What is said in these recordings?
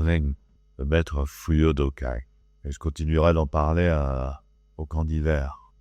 règne le maître Fuyodokai. Et je continuerai d'en parler au camp d'hiver.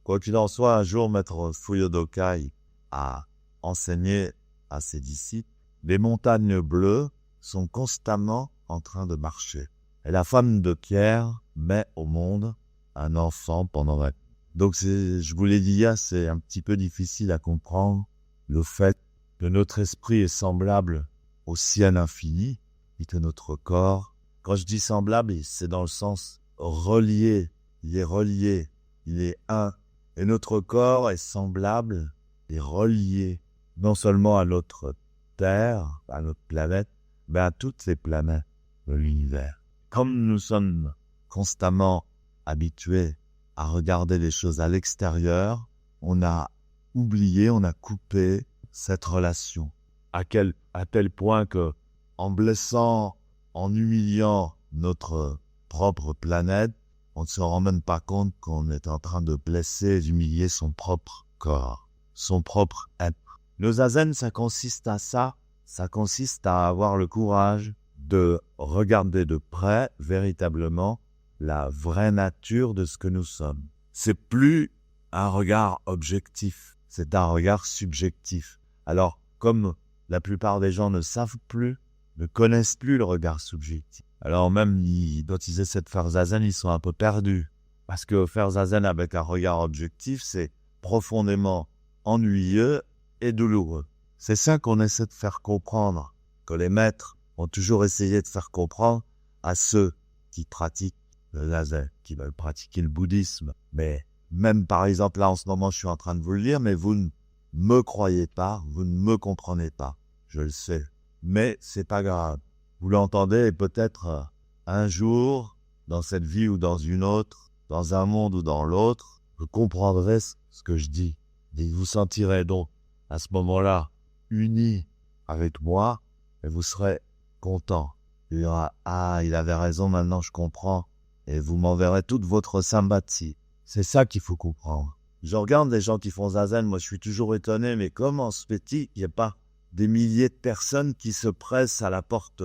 Quoi qu'il en soit, un jour, maître Fuyodokai a enseigné à ses disciples, les montagnes bleues sont constamment en train de marcher. Et la femme de pierre met au monde un enfant pendant la... Donc, je vous l'ai dit hier, c'est un petit peu difficile à comprendre le fait que notre esprit est semblable au ciel infini et que notre corps, quand je dis semblable, c'est dans le sens relié, il est un. Et notre corps est semblable et relié non seulement à notre Terre, à notre planète, mais à toutes les planètes de l'univers. Comme nous sommes constamment habitués à regarder les choses à l'extérieur, on a oublié, on a coupé cette relation. À tel point que, en blessant, en humiliant notre propre planète, on ne se rend même pas compte qu'on est en train de blesser et d'humilier son propre corps, son propre être. Le zazen, ça consiste à ça. Ça consiste à avoir le courage de regarder de près, véritablement, la vraie nature de ce que nous sommes. C'est plus un regard objectif, c'est un regard subjectif. Alors, comme la plupart des gens ne savent plus, ne connaissent plus le regard subjectif, alors même quand ils essaient de faire zazen, ils sont un peu perdus. Parce que faire zazen avec un regard objectif, c'est profondément ennuyeux et douloureux. C'est ça qu'on essaie de faire comprendre, que les maîtres ont toujours essayé de faire comprendre à ceux qui pratiquent le zazen, qui veulent pratiquer le bouddhisme. Mais même par exemple là en ce moment je suis en train de vous le lire, mais vous ne me croyez pas, vous ne me comprenez pas, je le sais. Mais c'est pas grave. Vous l'entendez et peut-être un jour, dans cette vie ou dans une autre, dans un monde ou dans l'autre, vous comprendrez ce que je dis. Et vous sentirez donc à ce moment-là unis avec moi et vous serez content. Il y aura « Ah, il avait raison, maintenant je comprends » et vous m'enverrez toute votre sympathie. C'est ça qu'il faut comprendre. Je regarde les gens qui font zazen, moi je suis toujours étonné, mais comment se fait-il qu'il n'y ait pas des milliers de personnes qui se pressent à la porte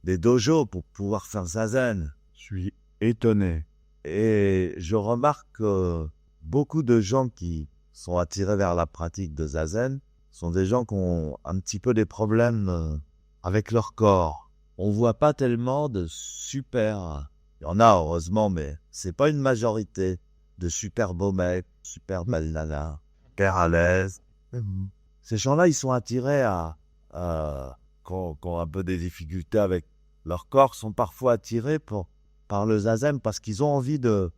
des dojos pour pouvoir faire zazen? Je suis étonné. Et je remarque que beaucoup de gens qui sont attirés vers la pratique de zazen sont des gens qui ont un petit peu des problèmes avec leur corps. On voit pas tellement de super... Il y en a heureusement, mais c'est pas une majorité de super beaux mecs, super belles nanas, super à l'aise. Ces gens-là, ils sont attirés qui ont un peu des difficultés avec leur corps, sont parfois attirés par le zazen parce qu'ils ont envie de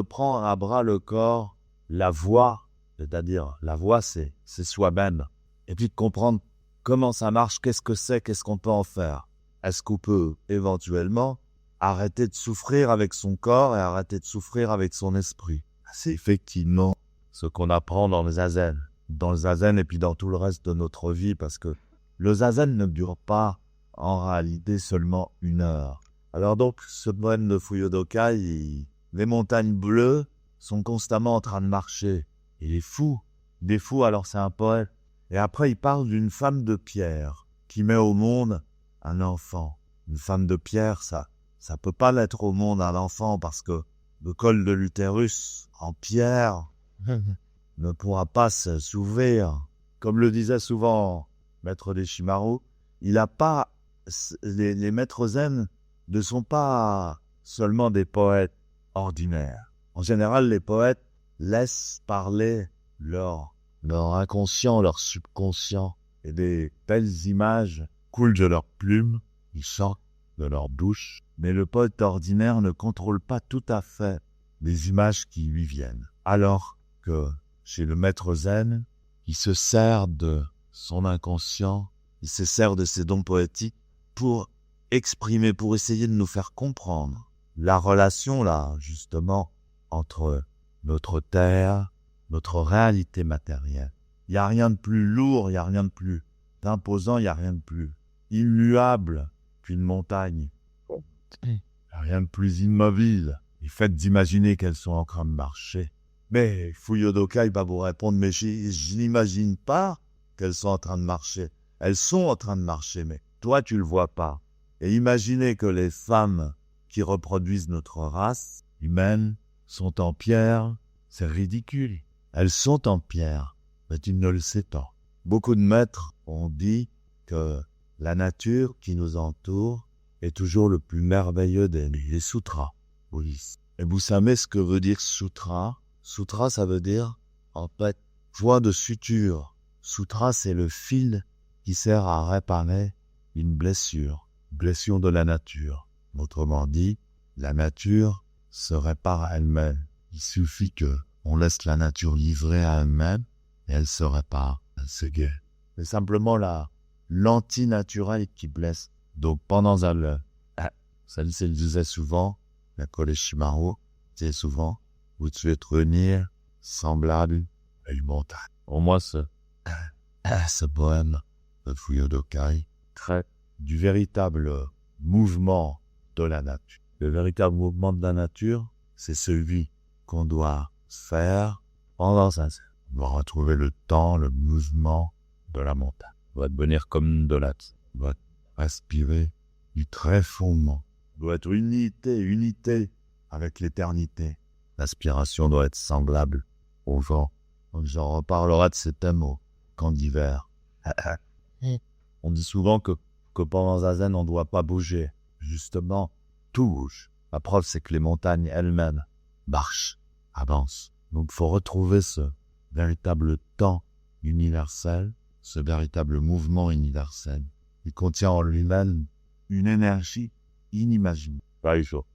prendre à bras le corps, la voix, c'est-à-dire la voix, c'est soi-même, et puis de comprendre comment ça marche, qu'est-ce que c'est, qu'est-ce qu'on peut en faire. Est-ce qu'on peut éventuellement arrêter de souffrir avec son corps et arrêter de souffrir avec son esprit? C'est effectivement ce qu'on apprend dans le zazen. Dans le zazen et puis dans tout le reste de notre vie, parce que le zazen ne dure pas en réalité seulement 1 heure. Alors donc, ce poème de Fuyodokai, les montagnes bleues sont constamment en train de marcher. Il est fou. Alors c'est un poète. Et après, il parle d'une femme de pierre qui met au monde un enfant. Une femme de pierre, ça peut pas mettre au monde un enfant parce que le col de l'utérus en pierre ne pourra pas s'ouvrir. Comme le disait souvent Maître Deshimaru, les maîtres zen ne sont pas seulement des poètes ordinaires. En général, les poètes laissent parler leur inconscient, leur subconscient, et des belles images coulent de leurs plumes, ils sortent de leur bouche. Mais le poète ordinaire ne contrôle pas tout à fait les images qui lui viennent. Alors que chez le maître zen, il se sert de son inconscient, il se sert de ses dons poétiques pour exprimer, pour essayer de nous faire comprendre la relation là, justement, entre notre terre, notre réalité matérielle. Il n'y a rien de plus lourd, il n'y a rien de plus imposant, il n'y a rien de plus immuable qu'une montagne. Il n'y a rien de plus immobile. Et faites d'imaginer qu'elles sont en train de marcher. Mais Fuyodokai va vous répondre, mais je n'imagine pas qu'elles sont en train de marcher. Elles sont en train de marcher, mais toi tu le vois pas. Et imaginez que les femmes qui reproduisent notre race humaine sont en pierre, c'est ridicule. Elles sont en pierre, mais tu ne le sais pas. Beaucoup de maîtres ont dit que la nature qui nous entoure est toujours le plus merveilleux des sutras bouddhistes. Et vous savez ce que veut dire sutra? Sutra, ça veut dire, en fait, voie de suture. Sutra, c'est le fil qui sert à réparer une blessure de la nature. Autrement dit, la nature se répare elle-même. Il suffit que on laisse la nature livrer à elle-même et elle se répare, elle se guérit. C'est simplement l'antinaturel qui blesse. Donc pendant celle-ci disait souvent, la Koleshimaru disait souvent, vous devez devenir semblable à une montagne. Pour moi, ce poème de Fuyo Dokai traite du véritable mouvement de la nature. Le véritable mouvement de la nature, c'est celui qu'on doit faire pendant un certain. On va retrouver le temps, le mouvement de la montagne. On va devenir comme de la terre. On va respirer du très fondement. On doit être unité avec l'éternité. L'aspiration doit être semblable au vent. Donc j'en reparlerai de ces thèmes au camp d'hiver. On dit souvent que pendant Zazen, on ne doit pas bouger. Justement, tout bouge. La preuve, c'est que les montagnes elles-mêmes marchent, avancent. Donc il faut retrouver ce véritable temps universel, ce véritable mouvement universel. Il contient en lui-même une énergie inimaginable. Pas chaud.